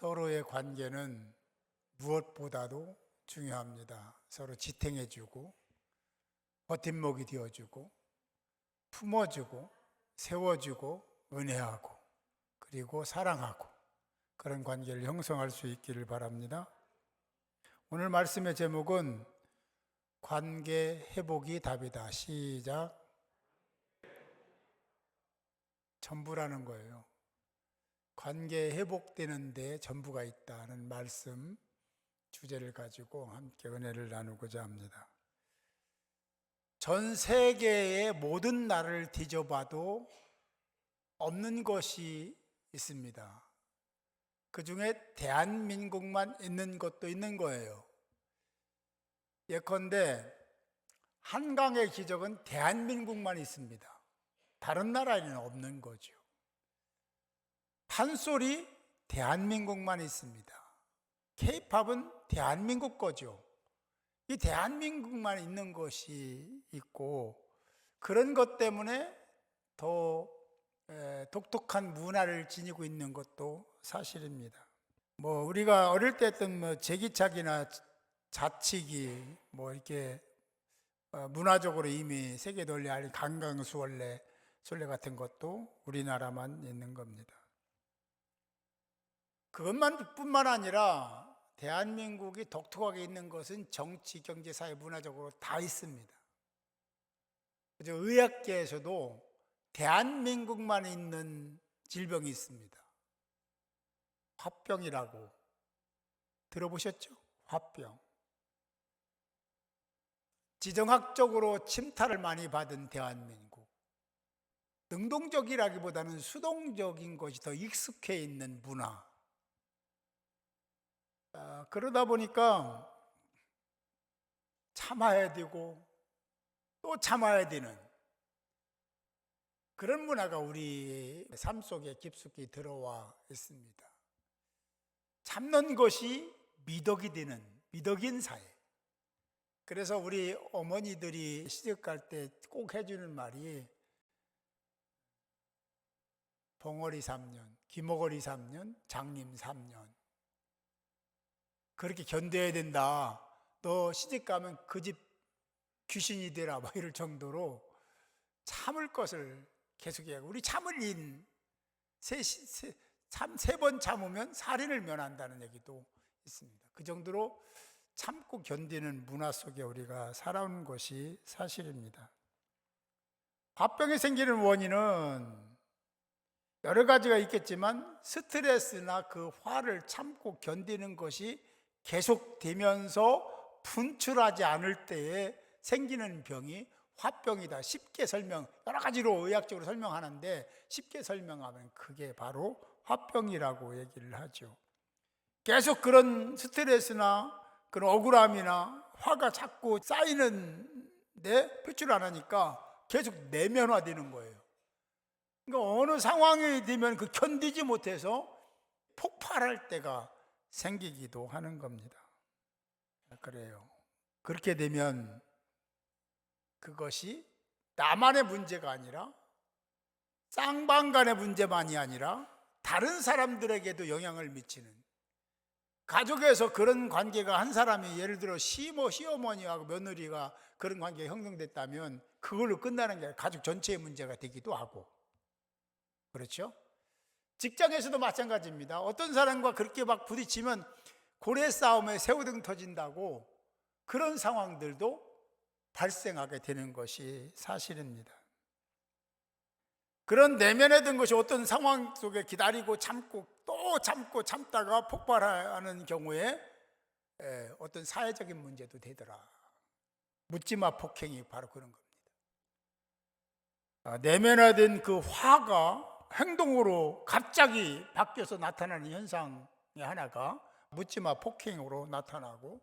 서로의 관계는 무엇보다도 중요합니다. 서로 지탱해주고 버팀목이 되어주고 품어주고 세워주고 은혜하고 그리고 사랑하고 그런 관계를 형성할 수 있기를 바랍니다. 오늘 말씀의 제목은 관계 회복이 답이다. 시작. 전부라는 거예요. 관계 회복되는 데 전부가 있다는 말씀 주제를 가지고 함께 은혜를 나누고자 합니다. 전 세계의 모든 나라를 뒤져봐도 없는 것이 있습니다. 그 중에 대한민국만 있는 것도 있는 거예요. 예컨대 한강의 기적은 대한민국만 있습니다. 다른 나라에는 없는 거죠. 판소리 대한민국만 있습니다. K-팝은 대한민국 거죠. 이 대한민국만 있는 것이 있고 그런 것 때문에 더 독특한 문화를 지니고 있는 것도 사실입니다. 우리가 어릴 때 했던 제기차기나 자치기 이렇게 문화적으로 이미 세계 널리 알린 강강수월래 술래 같은 것도 우리나라만 있는 겁니다. 그것뿐만 아니라 대한민국이 독특하게 있는 것은 정치, 경제, 사회, 문화적으로 다 있습니다. 그래서 의학계에서도 대한민국만 있는 질병이 있습니다. 화병이라고 들어보셨죠? 화병. 지정학적으로 침탈을 많이 받은 대한민국. 능동적이라기보다는 수동적인 것이 더 익숙해 있는 문화. 그러다 보니까 참아야 되고 또 참아야 되는 그런 문화가 우리 삶 속에 깊숙이 들어와 있습니다. 참는 것이 미덕이 되는 미덕인 사회. 그래서 우리 어머니들이 시집 갈 때 꼭 해주는 말이 봉어리 3년, 기머거리 3년, 장님 3년. 그렇게 견뎌야 된다. 너 시집 가면 그 집 귀신이 되라. 이럴 정도로 참을 것을 계속해야 하고 우리 참을 인 세 번 참으면 살인을 면한다는 얘기도 있습니다. 그 정도로 참고 견디는 문화 속에 우리가 살아온 것이 사실입니다. 화병이 생기는 원인은 여러 가지가 있겠지만 스트레스나 그 화를 참고 견디는 것이 계속되면서 분출하지 않을 때에 생기는 병이 화병이다. 쉽게 여러 가지로 의학적으로 설명하는데 쉽게 설명하면 그게 바로 화병이라고 얘기를 하죠. 계속 그런 스트레스나 그런 억울함이나 화가 자꾸 쌓이는데 표출 안 하니까 계속 내면화되는 거예요. 그러니까 어느 상황이 되면 그 견디지 못해서 폭발할 때가 생기기도 하는 겁니다. 그래요. 그렇게 되면 그것이 나만의 문제가 아니라 쌍방간의 문제만이 아니라 다른 사람들에게도 영향을 미치는, 가족에서 그런 관계가 한 사람이 예를 들어 시어머니하고 며느리가 그런 관계가 형성됐다면 그걸로 끝나는 게 아니라 가족 전체의 문제가 되기도 하고, 그렇죠? 직장에서도 마찬가지입니다. 어떤 사람과 그렇게 막 부딪히면 고래 싸움에 새우등 터진다고 그런 상황들도 발생하게 되는 것이 사실입니다. 그런 내면에 든 것이 어떤 상황 속에 기다리고 참고 또 참고 참다가 폭발하는 경우에 어떤 사회적인 문제도 되더라. 묻지마 폭행이 바로 그런 겁니다. 내면화된 그 화가 행동으로 갑자기 바뀌어서 나타나는 현상의 하나가 묻지마 폭행으로 나타나고,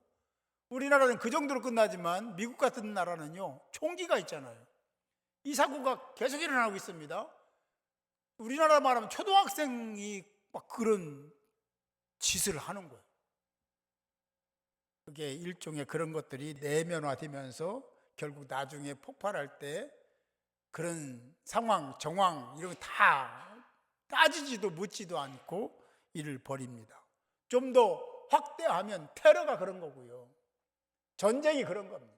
우리나라는 그 정도로 끝나지만 미국 같은 나라는요 총기가 있잖아요. 이 사고가 계속 일어나고 있습니다. 우리나라 말하면 초등학생이 막 그런 짓을 하는 거예요. 그게 일종의 그런 것들이 내면화되면서 결국 나중에 폭발할 때 그런 상황, 정황 이런 거 다 따지지도 묻지도 않고 일을 벌입니다. 좀 더 확대하면 테러가 그런 거고요. 전쟁이 그런 겁니다.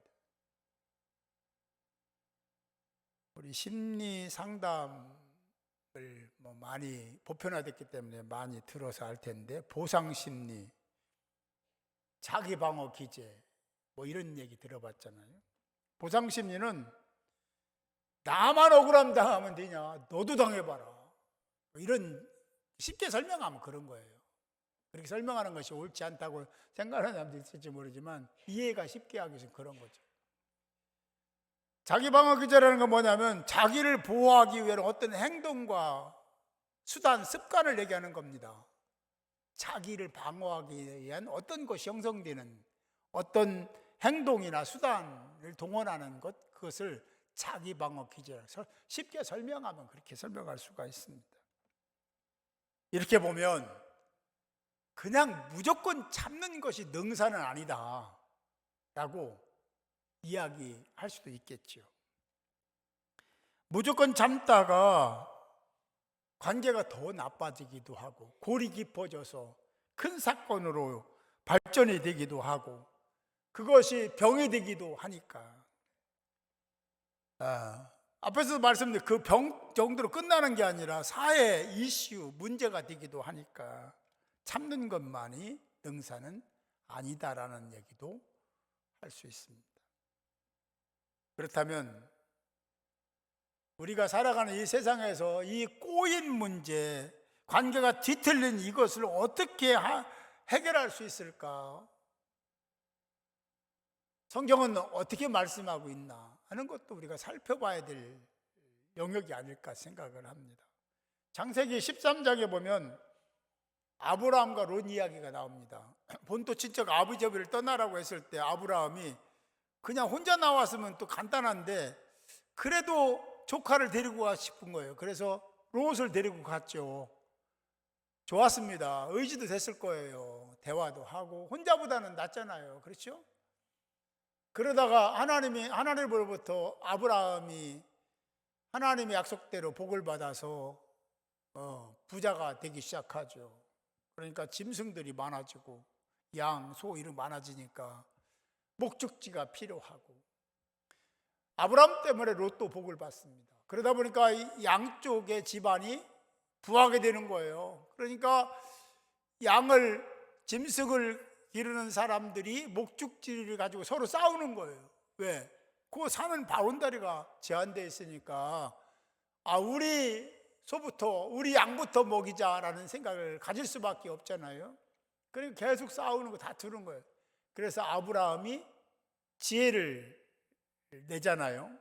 우리 심리 상담을 많이 보편화됐기 때문에 많이 들어서 알 텐데, 보상 심리, 자기 방어 기제 이런 얘기 들어봤잖아요. 보상 심리는 나만 억울함 당하면 되냐, 너도 당해봐라, 이런, 쉽게 설명하면 그런 거예요. 그렇게 설명하는 것이 옳지 않다고 생각하는 사람도 있을지 모르지만 이해가 쉽게 하기 위해서 그런 거죠. 자기 방어 기제라는 건 뭐냐면 자기를 보호하기 위한 어떤 행동과 수단, 습관을 얘기하는 겁니다. 자기를 방어하기 위한 어떤 것이 형성되는 어떤 행동이나 수단을 동원하는 것, 그것을 자기 방어 기제라서 쉽게 설명하면 그렇게 설명할 수가 있습니다. 이렇게 보면 그냥 무조건 참는 것이 능사는 아니다 라고 이야기할 수도 있겠죠. 무조건 참다가 관계가 더 나빠지기도 하고 골이 깊어져서 큰 사건으로 발전이 되기도 하고 그것이 병이 되기도 하니까, 앞에서 말씀드린 그 병 정도로 끝나는 게 아니라 사회 이슈, 문제가 되기도 하니까 참는 것만이 능사는 아니다라는 얘기도 할 수 있습니다. 그렇다면 우리가 살아가는 이 세상에서 이 꼬인 문제, 관계가 뒤틀린 이것을 어떻게 해결할 수 있을까? 성경은 어떻게 말씀하고 있나 하는 것도 우리가 살펴봐야 될 영역이 아닐까 생각을 합니다. 창세기 13장에 보면 아브라함과 롯 이야기가 나옵니다. 본토 친척 아비저비를 떠나라고 했을 때 아브라함이 그냥 혼자 나왔으면 또 간단한데 그래도 조카를 데리고 가고 싶은 거예요. 그래서 롯을 데리고 갔죠. 좋았습니다. 의지도 됐을 거예요. 대화도 하고 혼자보다는 낫잖아요. 그렇죠? 그러다가 하나님으로부터 아브라함이 하나님의 약속대로 복을 받아서 부자가 되기 시작하죠. 그러니까 짐승들이 많아지고 양, 소 이런 많아지니까 목축지가 필요하고 아브라함 때문에 롯도 복을 받습니다. 그러다 보니까 양쪽의 집안이 부하게 되는 거예요. 그러니까 짐승을 기르는 사람들이 목축지를 가지고 서로 싸우는 거예요. 왜? 그 사는 바운다리가 제한되어 있으니까 우리 양부터 먹이자라는 생각을 가질 수밖에 없잖아요. 그러니까 계속 싸우는 거, 다투는 거예요. 그래서 아브라함이 지혜를 내잖아요.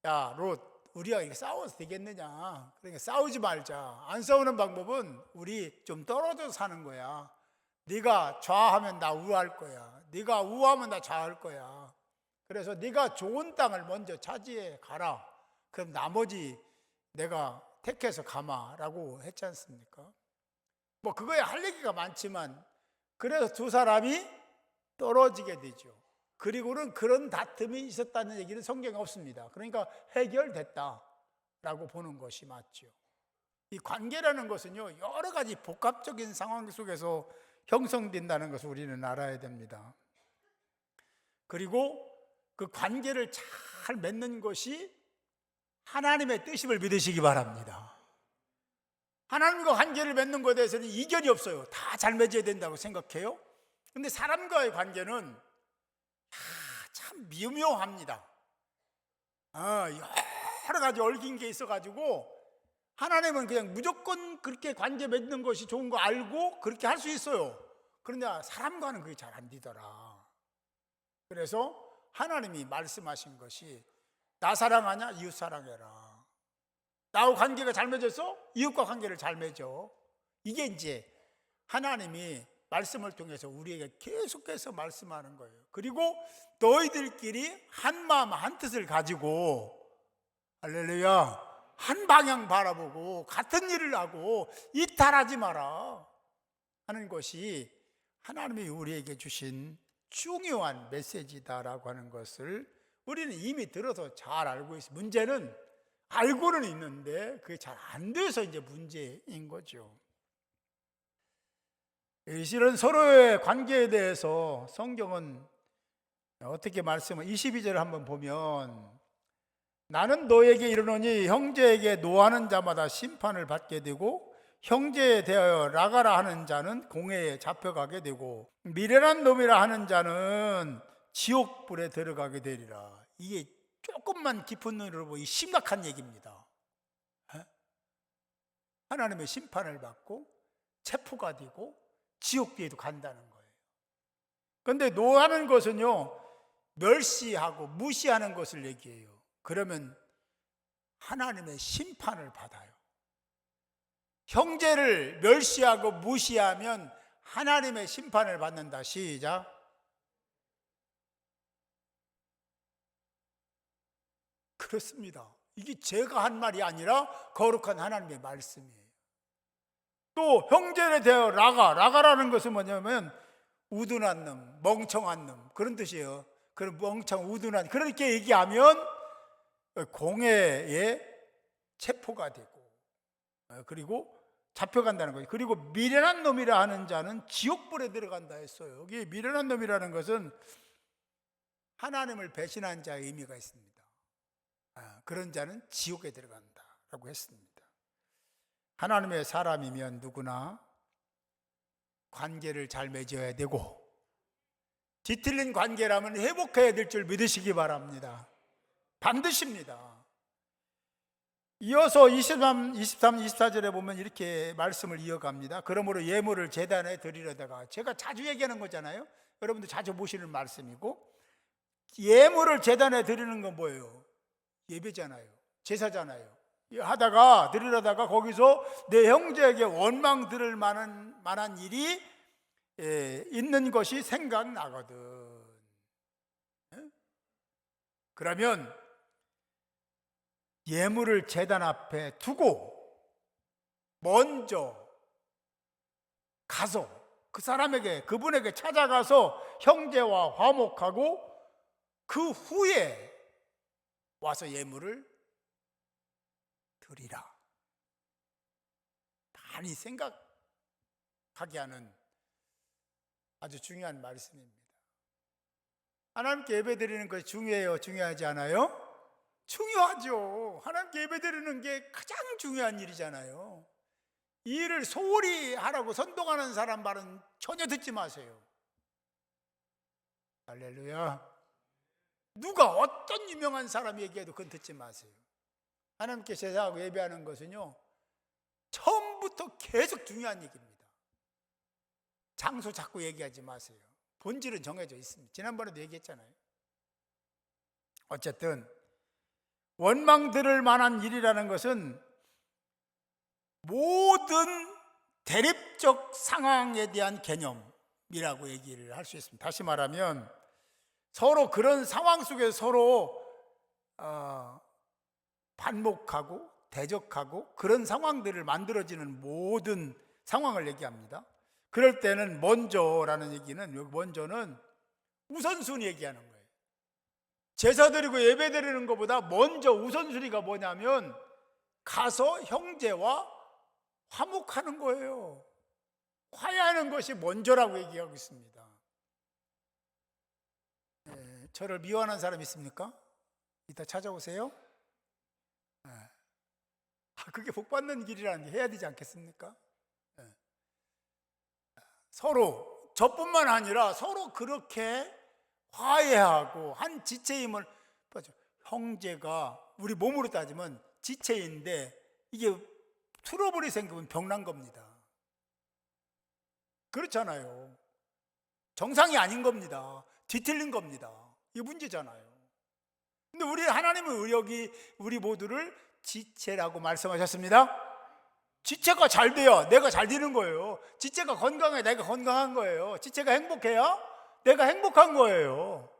야, 롯, 우리가 이렇게 싸워서 되겠느냐? 그러니까 싸우지 말자. 안 싸우는 방법은 우리 좀 떨어져서 사는 거야. 네가 좌하면 나 우할 거야. 네가 우하면 나 좌할 거야. 그래서 네가 좋은 땅을 먼저 차지해 가라. 그럼 나머지 내가 택해서 가마라고 했지 않습니까? 그거에 할 얘기가 많지만 그래서 두 사람이 떨어지게 되죠. 그리고는 그런 다툼이 있었다는 얘기는 성경에 없습니다. 그러니까 해결됐다라고 보는 것이 맞죠. 이 관계라는 것은요, 여러 가지 복합적인 상황 속에서 형성된다는 것을 우리는 알아야 됩니다. 그리고 그 관계를 잘 맺는 것이 하나님의 뜻임을 믿으시기 바랍니다. 하나님과 관계를 맺는 것에 대해서는 이견이 없어요. 다 잘 맺어야 된다고 생각해요. 근데 사람과의 관계는 참 미묘합니다. 여러 가지 얽힌 게 있어가지고 하나님은 그냥 무조건 그렇게 관계 맺는 것이 좋은 거 알고 그렇게 할 수 있어요. 그런데 사람과는 그게 잘 안 되더라. 그래서 하나님이 말씀하신 것이 나 사랑하냐? 이웃 사랑해라. 나하고 관계가 잘 맺어서 이웃과 관계를 잘 맺어. 이게 이제 하나님이 말씀을 통해서 우리에게 계속해서 말씀하는 거예요. 그리고 너희들끼리 한 마음 한 뜻을 가지고 할렐루야 한 방향 바라보고 같은 일을 하고 이탈하지 마라 하는 것이 하나님이 우리에게 주신 중요한 메시지다라고 하는 것을 우리는 이미 들어서 잘 알고 있어요. 문제는 알고는 있는데 그게 잘 안 돼서 이제 문제인 거죠. 이런 서로의 관계에 대해서 성경은 어떻게 말씀을 22절을 한번 보면 나는 너에게 이르노니 형제에게 노하는 자마다 심판을 받게 되고 형제에 대하여 나가라 하는 자는 공회에 잡혀가게 되고 미련한 놈이라 하는 자는 지옥불에 들어가게 되리라. 이게 조금만 깊은 눈으로 보이 심각한 얘기입니다. 하나님의 심판을 받고 체포가 되고 지옥에도 간다는 거예요. 그런데 노하는 것은요, 멸시하고 무시하는 것을 얘기해요. 그러면 하나님의 심판을 받아요. 형제를 멸시하고 무시하면 하나님의 심판을 받는다. 시작. 그렇습니다. 이게 제가 한 말이 아니라 거룩한 하나님의 말씀이에요. 또 형제에 대하여 라가라는 것은 뭐냐면 우둔한 놈, 멍청한 놈 그런 뜻이에요. 그런 멍청 우둔한 그렇게 얘기하면 공회에 체포가 되고 그리고 잡혀간다는 거죠. 그리고 미련한 놈이라 하는 자는 지옥불에 들어간다 했어요. 여기 미련한 놈이라는 것은 하나님을 배신한 자의 의미가 있습니다. 그런 자는 지옥에 들어간다라고 했습니다. 하나님의 사람이면 누구나 관계를 잘 맺어야 되고 뒤틀린 관계라면 회복해야 될 줄 믿으시기 바랍니다. 반드시입니다. 이어서 23, 24절에 보면 이렇게 말씀을 이어갑니다. 그러므로 예물을 제단에 드리려다가 제가 자주 얘기하는 거잖아요. 여러분들 자주 보시는 말씀이고 예물을 제단에 드리는 건 뭐예요? 예배잖아요. 제사잖아요. 하다가 드리려다가 거기서 내 형제에게 원망 들을 만한 일이 있는 것이 생각나거든. 그러면 예물을 제단 앞에 두고 먼저 가서 그분에게 찾아가서 형제와 화목하고 그 후에 와서 예물을 드리라. 많이 생각하게 하는 아주 중요한 말씀입니다. 하나님께 예배 드리는 것이 중요해요? 중요하지 않아요? 중요하죠. 하나님께 예배 드리는 게 가장 중요한 일이잖아요. 이 일을 소홀히 하라고 선동하는 사람 말은 전혀 듣지 마세요. 할렐루야. 누가 어떤 유명한 사람이 얘기해도 그건 듣지 마세요. 하나님께 제사하고 예배하는 것은요, 처음부터 계속 중요한 얘기입니다. 장소 자꾸 얘기하지 마세요. 본질은 정해져 있습니다. 지난번에도 얘기했잖아요. 어쨌든 원망 들을 만한 일이라는 것은 모든 대립적 상황에 대한 개념이라고 얘기를 할 수 있습니다. 다시 말하면 서로 그런 상황 속에서 서로 반목하고 대적하고 그런 상황들을 만들어지는 모든 상황을 얘기합니다. 그럴 때는 먼저라는 얘기는 여기 먼저는 우선순위 얘기하는 거예요. 제사 드리고 예배 드리는 것보다 먼저 우선순위가 뭐냐면 가서 형제와 화목하는 거예요. 화해하는 것이 먼저라고 얘기하고 있습니다. 저를 미워하는 사람 있습니까? 이따 찾아오세요. 그게 복받는 길이라는 게 해야 되지 않겠습니까? 서로 저뿐만 아니라 서로 그렇게 화해하고 한 지체임을 형제가 우리 몸으로 따지면 지체인데 이게 트러블이 생기면 병난 겁니다. 그렇잖아요. 정상이 아닌 겁니다. 뒤틀린 겁니다. 이게 문제잖아요. 근데 우리 하나님은 여기 우리 모두를 지체라고 말씀하셨습니다. 지체가 잘 돼야 내가 잘 되는 거예요. 지체가 건강해 내가 건강한 거예요. 지체가 행복해야 내가 행복한 거예요.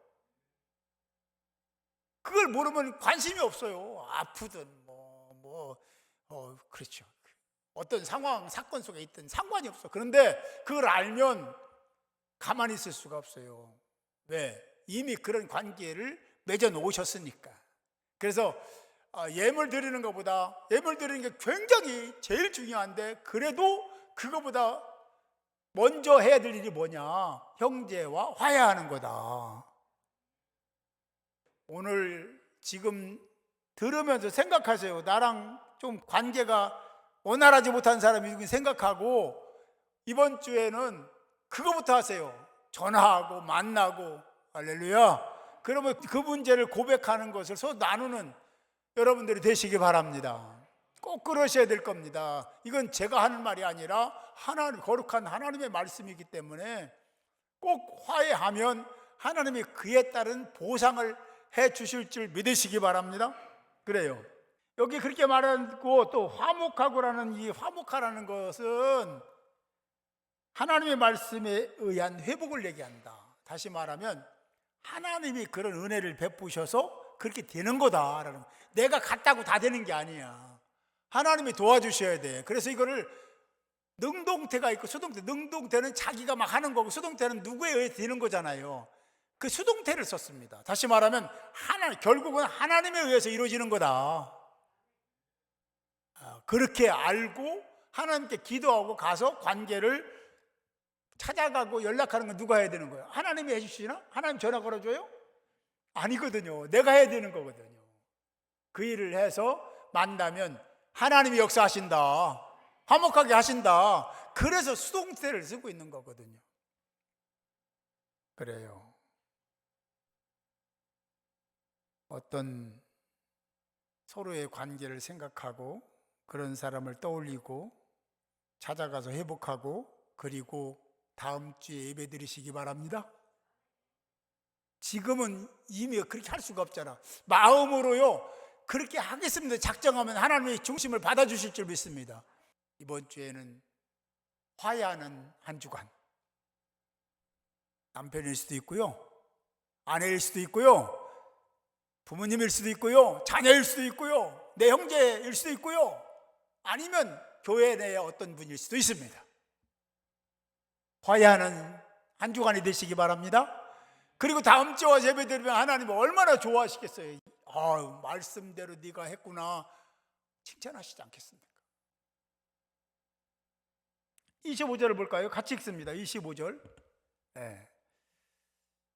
그걸 모르면 관심이 없어요. 아프든 그렇죠. 어떤 상황 사건 속에 있든 상관이 없어. 그런데 그걸 알면 가만히 있을 수가 없어요. 왜? 이미 그런 관계를 맺어 놓으셨으니까. 그래서 예물 드리는 것보다 예물 드리는 게 굉장히 제일 중요한데 그래도 그거보다 먼저 해야 될 일이 뭐냐? 형제와 화해하는 거다. 오늘 지금 들으면서 생각하세요. 나랑 좀 관계가 원활하지 못한 사람이 생각하고 이번 주에는 그거부터 하세요. 전화하고 만나고, 할렐루야. 그러면 그 문제를 고백하는 것을 서로 나누는 여러분들이 되시기 바랍니다. 꼭 그러셔야 될 겁니다. 이건 제가 하는 말이 아니라 하나님, 거룩한 하나님의 말씀이기 때문에 꼭 화해하면 하나님이 그에 따른 보상을 해 주실 줄 믿으시기 바랍니다. 그래요. 여기 그렇게 말하고 또 화목하고라는 이 화목하라는 것은 하나님의 말씀에 의한 회복을 얘기한다. 다시 말하면 하나님이 그런 은혜를 베푸셔서 그렇게 되는 거다라는, 내가 갔다고 다 되는 게 아니야. 하나님이 도와주셔야 돼. 그래서 이거를 능동태가 있고 수동태, 능동태는 자기가 막 하는 거고 수동태는 누구에 의해 되는 거잖아요. 그 수동태를 썼습니다. 다시 말하면 결국은 하나님에 의해서 이루어지는 거다. 그렇게 알고 하나님께 기도하고 가서 관계를 찾아가고 연락하는 건 누가 해야 되는 거예요? 하나님이 해주시나? 하나님 전화 걸어줘요? 아니거든요. 내가 해야 되는 거거든요. 그 일을 해서 만나면 하나님이 역사하신다, 화목하게 하신다. 그래서 수동태를 쓰고 있는 거거든요. 그래요. 어떤 서로의 관계를 생각하고 그런 사람을 떠올리고 찾아가서 회복하고, 그리고 다음 주에 예배 드리시기 바랍니다. 지금은 이미 그렇게 할 수가 없잖아. 마음으로요 그렇게 하겠습니다 작정하면 하나님의 중심을 받아주실 줄 믿습니다. 이번 주에는 화해하는 한 주간, 남편일 수도 있고요, 아내일 수도 있고요, 부모님일 수도 있고요, 자녀일 수도 있고요, 내 형제일 수도 있고요, 아니면 교회 내에 어떤 분일 수도 있습니다. 화해하는 한 주간이 되시기 바랍니다. 그리고 다음 주와 예배 드리면 하나님은 얼마나 좋아하시겠어요. 말씀대로 네가 했구나 칭찬하시지 않겠습니까? 25절을 볼까요? 같이 읽습니다. 25절. 네.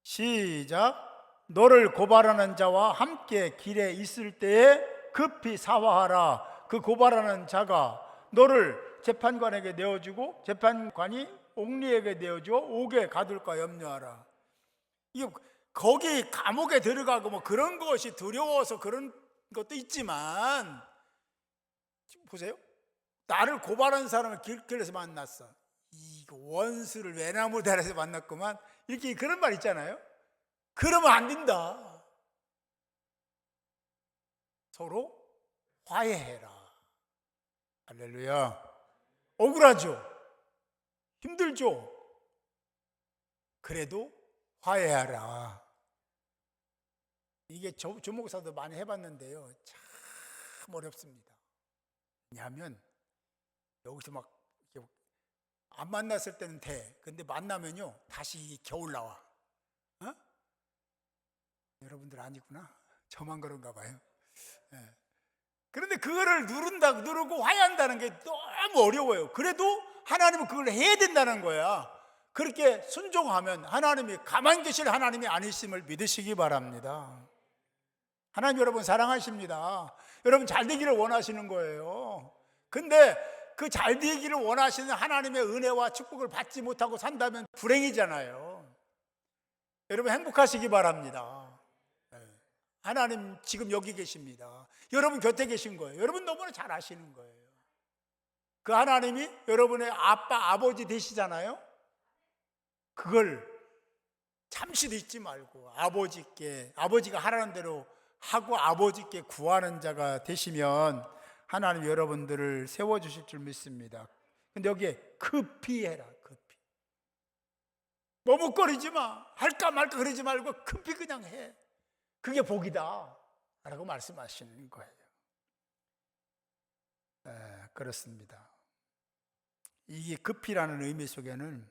시작. 너를 고발하는 자와 함께 길에 있을 때에 급히 사화하라. 그 고발하는 자가 너를 재판관에게 내어주고 재판관이 옥리에게 내어주어 옥에 가둘까 염려하라. 거기 감옥에 들어가고 뭐 그런 것이 두려워서 그런 것도 있지만, 보세요. 나를 고발한 사람을 길거리에서 만났어. 이 원수를 외나무 다리에서 만났구만. 이렇게 그런 말 있잖아요. 그러면 안 된다. 서로 화해해라. 할렐루야. 억울하죠? 힘들죠? 그래도 화해하라. 이게 조목사도 많이 해봤는데요, 참 어렵습니다. 왜냐하면 여기서 막 안 만났을 때는 돼. 근데 만나면요 다시 겨울 나와. 여러분들 아니구나. 저만 그런가 봐요. 네. 그런데 그거를 누르고 화해한다는 게 너무 어려워요. 그래도 하나님은 그걸 해야 된다는 거야. 그렇게 순종하면 하나님이 가만히 계실 하나님이 아니심을 믿으시기 바랍니다. 하나님 여러분 사랑하십니다. 여러분 잘 되기를 원하시는 거예요. 근데 그 잘 되기를 원하시는 하나님의 은혜와 축복을 받지 못하고 산다면 불행이잖아요. 여러분 행복하시기 바랍니다. 하나님 지금 여기 계십니다. 여러분 곁에 계신 거예요. 여러분 너무나 잘 아시는 거예요. 그 하나님이 여러분의 아빠, 아버지 되시잖아요. 그걸 잠시도 잊지 말고 아버지가 하라는 대로 하고 아버지께 구하는 자가 되시면 하나님 여러분들을 세워주실 줄 믿습니다. 근데 여기에 급히 해라. 급히 머뭇거리지 마. 할까 말까 그러지 말고 급히 그냥 해. 그게 복이다 라고 말씀하시는 거예요. 그렇습니다. 이게 급히라는 의미 속에는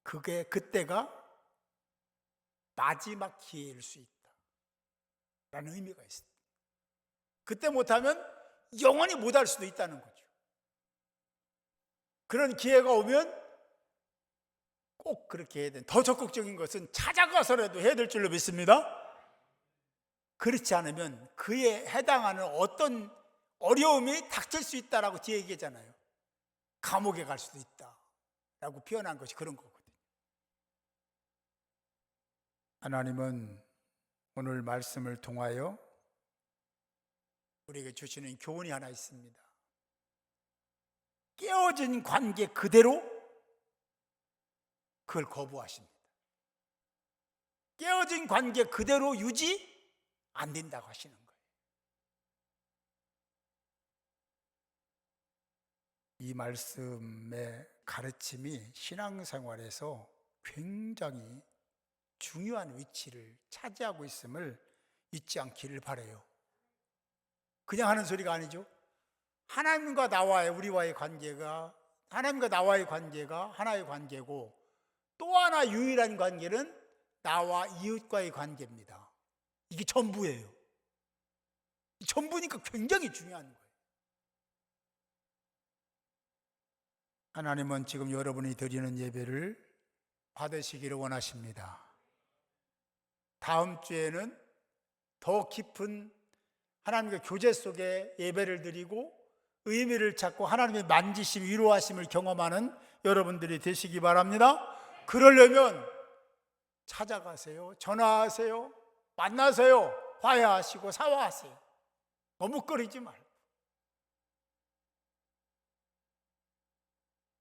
그때가 마지막 기회일 수 있다 라는 의미가 있습니다. 그때 못하면 영원히 못할 수도 있다는 거죠. 그런 기회가 오면 꼭 그렇게 해야 돼. 더 적극적인 것은 찾아가서라도 해야 될 줄로 믿습니다. 그렇지 않으면 그에 해당하는 어떤 어려움이 닥칠 수 있다라고 뒤에 얘기하잖아요. 감옥에 갈 수도 있다라고 표현한 것이 그런 거거든요. 하나님은 오늘 말씀을 통하여 우리에게 주시는 교훈이 하나 있습니다. 깨어진 관계 그대로 그걸 거부하십니다. 깨어진 관계 그대로 유지 안 된다고 하시는 거예요. 이 말씀의 가르침이 신앙생활에서 굉장히 중요한 위치를 차지하고 있음을 잊지 않기를 바라요. 그냥 하는 소리가 아니죠. 하나님과 나와의 우리와의 관계가, 하나님과 나와의 관계가 하나의 관계고, 또 하나 유일한 관계는 나와 이웃과의 관계입니다. 이게 전부예요. 전부니까 굉장히 중요한 거예요. 하나님은 지금 여러분이 드리는 예배를 받으시기를 원하십니다. 다음 주에는 더 깊은 하나님과 교제 속에 예배를 드리고 의미를 찾고 하나님의 만지심, 위로하심을 경험하는 여러분들이 되시기 바랍니다. 그러려면 찾아가세요. 전화하세요. 만나세요. 화해하시고 사과하세요. 머뭇거리지 말고.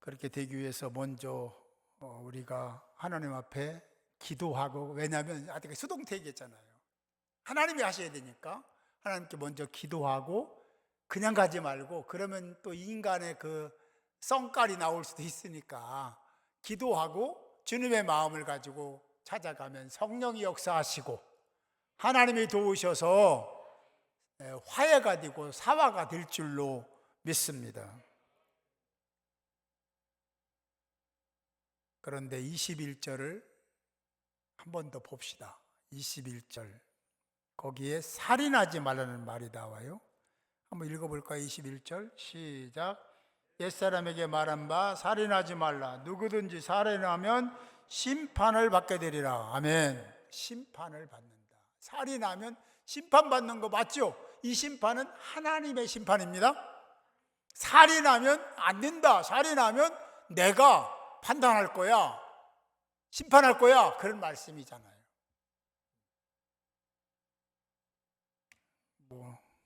그렇게 되기 위해서 먼저 우리가 하나님 앞에 기도하고, 왜냐하면 아까 수동태 얘기했잖아요. 하나님이 하셔야 되니까 하나님께 먼저 기도하고, 그냥 가지 말고, 그러면 또 인간의 그 썽깔이 나올 수도 있으니까 기도하고 주님의 마음을 가지고 찾아가면 성령이 역사하시고 하나님이 도우셔서 화해가 되고 사화가 될 줄로 믿습니다. 그런데 21절을 한 번 더 봅시다. 21절 거기에 살인하지 말라는 말이 나와요. 한번 읽어볼까요? 21절 시작. 옛사람에게 말한 바 살인하지 말라. 누구든지 살인하면 심판을 받게 되리라. 아멘. 심판을 받는다. 살인하면 심판받는 거 맞죠? 이 심판은 하나님의 심판입니다. 살인하면 안 된다. 살인하면 내가 판단할 거야, 심판할 거야, 그런 말씀이잖아요.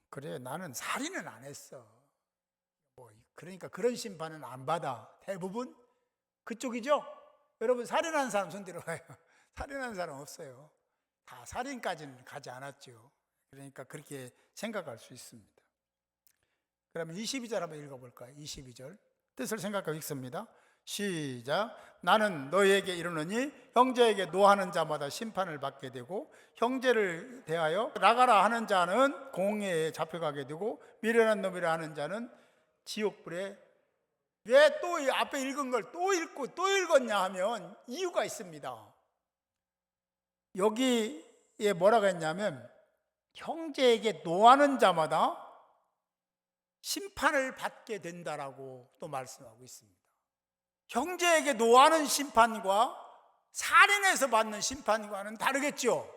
그래, 나는 살인은 안 했어. 그러니까 그런 심판은 안 받아. 대부분 그쪽이죠? 여러분, 살인한 사람 손 들어봐요. 살인한 사람 없어요. 다 살인까지는 가지 않았죠. 그러니까 그렇게 생각할 수 있습니다. 그러면 22절 한번 읽어볼까요? 22절 뜻을 생각하고 읽습니다. 시작. 나는 너희에게 이르노니 형제에게 노하는 자마다 심판을 받게 되고 형제를 대하여 나가라 하는 자는 공회에 잡혀가게 되고 미련한 놈이라 하는 자는 지옥불에. 왜 또 앞에 읽은 걸 또 읽고 또 읽었냐 하면 이유가 있습니다. 여기에 뭐라고 했냐면 형제에게 노하는 자마다 심판을 받게 된다라고 또 말씀하고 있습니다. 형제에게 노하는 심판과 살인해서 받는 심판과는 다르겠죠.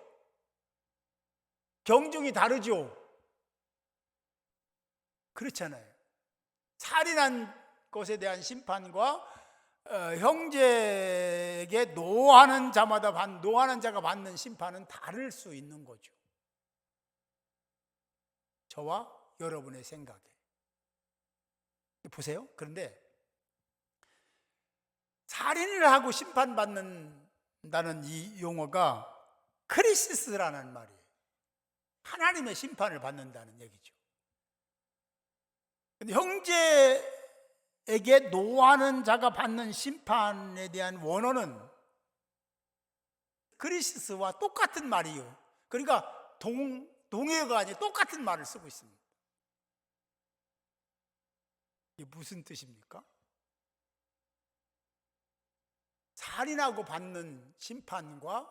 경중이 다르죠. 그렇잖아요. 살인한 것에 대한 심판과 형제에게 노하는 자가 받는 심판은 다를 수 있는 거죠. 저와 여러분의 생각에. 보세요. 그런데 살인을 하고 심판받는다는 이 용어가 크리시스라는 말이에요. 하나님의 심판을 받는다는 얘기죠. 근데 형제에게 노하는 자가 받는 심판에 대한 원어는 크리시스와 똑같은 말이에요. 그러니까 동의어가 아니라 똑같은 말을 쓰고 있습니다. 이게 무슨 뜻입니까? 살인하고 받는 심판과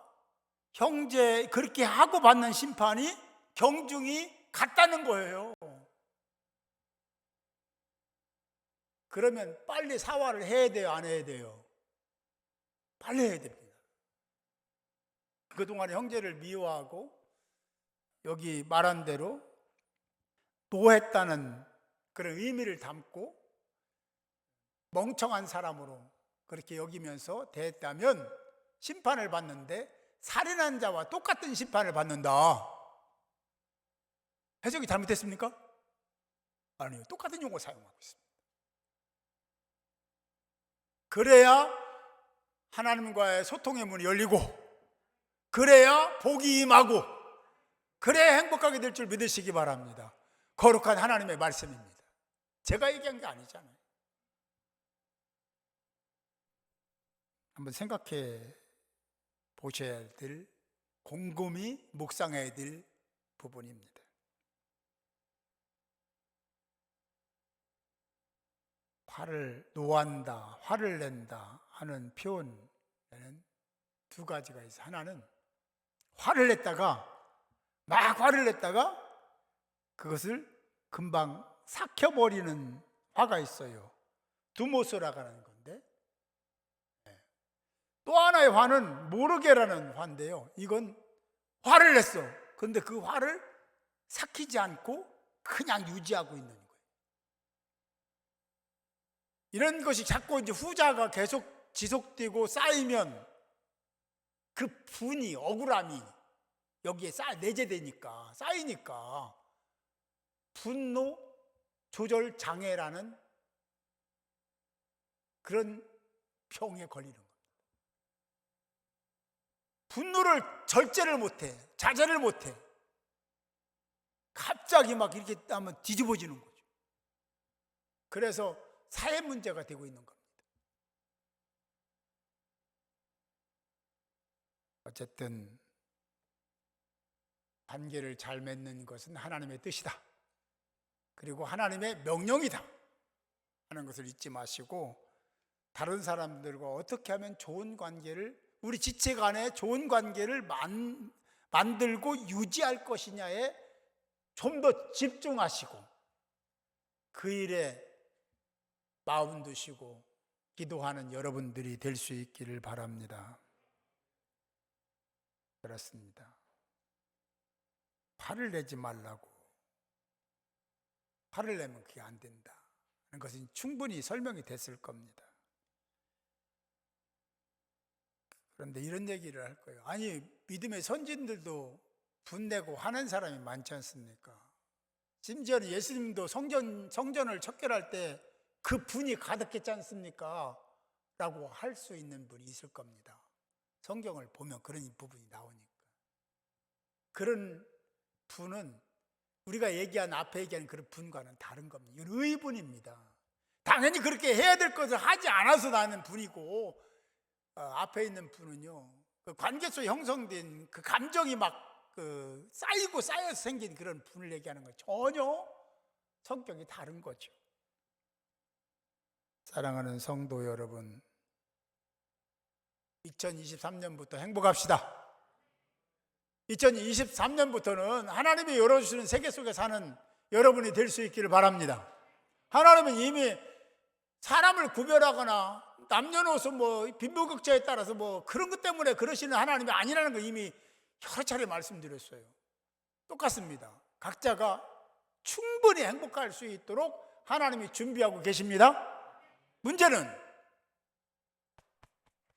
형제 그렇게 하고 받는 심판이 경중이 같다는 거예요. 그러면 빨리 사과를 해야 돼요, 안 해야 돼요? 빨리 해야 됩니다. 그동안에 형제를 미워하고 여기 말한 대로 노했다는 그런 의미를 담고 멍청한 사람으로 그렇게 여기면서 대했다면 심판을 받는데 살인한 자와 똑같은 심판을 받는다. 해석이 잘못됐습니까? 아니요. 똑같은 용어 사용하고 있습니다. 그래야 하나님과의 소통의 문이 열리고, 그래야 복이 임하고, 그래야 행복하게 될 줄 믿으시기 바랍니다. 거룩한 하나님의 말씀입니다. 제가 얘기한 게 아니잖아요. 한번 생각해 보셔야 될, 곰곰이 묵상해야 될 부분입니다. 화를 노한다, 화를 낸다 하는 표현에는 두 가지가 있어요. 하나는 화를 냈다가 막 화를 냈다가 그것을 금방 삭혀버리는 화가 있어요. 두모스라고 건데, 또 하나의 화는 모르게라는 화인데요, 이건 화를 냈어. 그런데 그 화를 삭히지 않고 그냥 유지하고 있는 거예요. 이런 것이 자꾸 이제 후자가 계속 지속되고 쌓이면 그 분이, 억울함이 여기에 내재되니까, 쌓이니까 분노 조절 장애라는 그런 병에 걸리는 거예요. 분노를 절제를 못해, 자제를 못해. 갑자기 막 이렇게 하면 뒤집어지는 거죠. 그래서 사회 문제가 되고 있는 겁니다. 어쨌든 관계를 잘 맺는 것은 하나님의 뜻이다, 그리고 하나님의 명령이다 하는 것을 잊지 마시고, 다른 사람들과 어떻게 하면 좋은 관계를, 우리 지체 간에 좋은 관계를 만들고 유지할 것이냐에 좀 더 집중하시고 그 일에 마음 두시고 기도하는 여러분들이 될 수 있기를 바랍니다. 그렇습니다. 화를 내지 말라고, 화를 내면 그게 안 된다 하는 것은 충분히 설명이 됐을 겁니다. 그런데 이런 얘기를 할 거예요. 아니, 믿음의 선진들도 분내고 화낸 사람이 많지 않습니까? 심지어는 예수님도 성전을 척결할 때 그 분이 가득했지 않습니까? 라고 할 수 있는 분이 있을 겁니다. 성경을 보면 그런 부분이 나오니까. 그런 분은 우리가 얘기한, 앞에 얘기한 그런 분과는 다른 겁니다. 이건 의분입니다. 당연히 그렇게 해야 될 것을 하지 않아서 나는 분이고, 앞에 있는 분은요, 그 관계 속에 형성된 그 감정이 막 쌓이고 쌓여서 생긴 그런 분을 얘기하는 거예요. 전혀 성격이 다른 거죠. 사랑하는 성도 여러분, 2023년부터 행복합시다. 2023년부터는 하나님이 열어주시는 세계 속에 사는 여러분이 될 수 있기를 바랍니다. 하나님은 이미 사람을 구별하거나 남녀노소 빈부격차에 따라서 그런 것 때문에 그러시는 하나님이 아니라는 걸 이미 여러 차례 말씀드렸어요. 똑같습니다. 각자가 충분히 행복할 수 있도록 하나님이 준비하고 계십니다. 문제는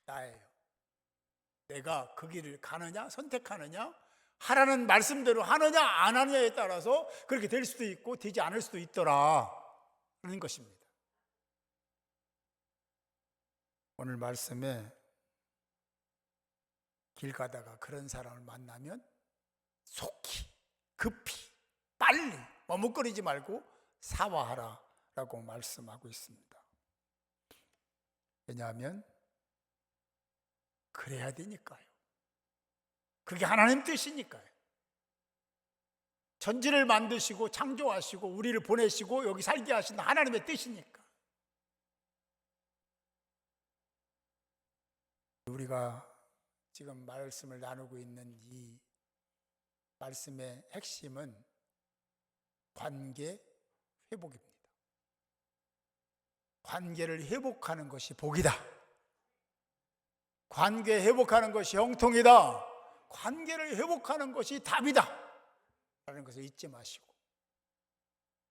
나예요. 내가 그 길을 가느냐, 선택하느냐, 하라는 말씀대로 하느냐 안 하느냐에 따라서 그렇게 될 수도 있고 되지 않을 수도 있더라 그런 것입니다. 오늘 말씀에 길 가다가 그런 사람을 만나면 속히, 급히, 빨리 머뭇거리지 말고 사과하라 라고 말씀하고 있습니다. 왜냐하면 그래야 되니까요. 그게 하나님 뜻이니까요. 천지를 만드시고 창조하시고 우리를 보내시고 여기 살게 하신 하나님의 뜻이니까. 우리가 지금 말씀을 나누고 있는 이 말씀의 핵심은 관계 회복입니다. 관계를 회복하는 것이 복이다. 관계 회복하는 것이 형통이다. 관계를 회복하는 것이 답이다 라는 것을 잊지 마시고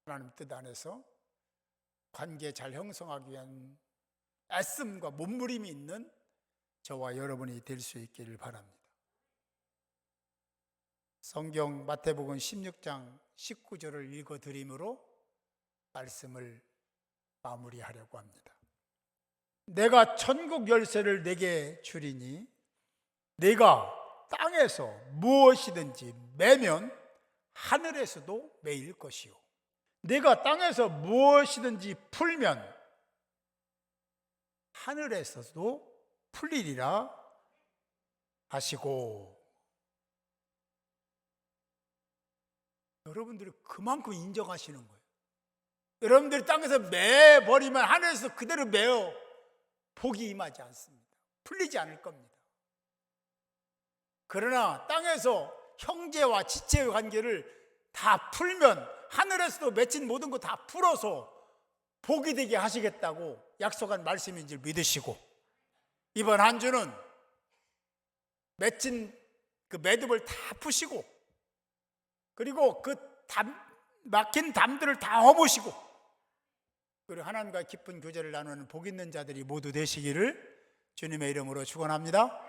하나님 뜻 안에서 관계 잘 형성하기 위한 애씀과 몸부림이 있는 저와 여러분이 될 수 있기를 바랍니다. 성경 마태복음 16장 19절을 읽어드림으로 말씀을 마무리하려고 합니다. 내가 천국 열쇠를 내게 주리니 내가 땅에서 무엇이든지 매면 하늘에서도 매일 것이요 내가 땅에서 무엇이든지 풀면 하늘에서도 풀리리라 하시고, 여러분들이 그만큼 인정하시는 거예요. 여러분들이 땅에서 매버리면 하늘에서 그대로 매어 복이 임하지 않습니다. 풀리지 않을 겁니다. 그러나 땅에서 형제와 지체의 관계를 다 풀면 하늘에서도 맺힌 모든 거 다 풀어서 복이 되게 하시겠다고 약속한 말씀인 줄 믿으시고, 이번 한 주는 맺힌 그 매듭을 다 푸시고, 그리고 그 막힌 담들을 다 허무시고, 그리고 하나님과 깊은 교제를 나누는 복 있는 자들이 모두 되시기를 주님의 이름으로 축원합니다.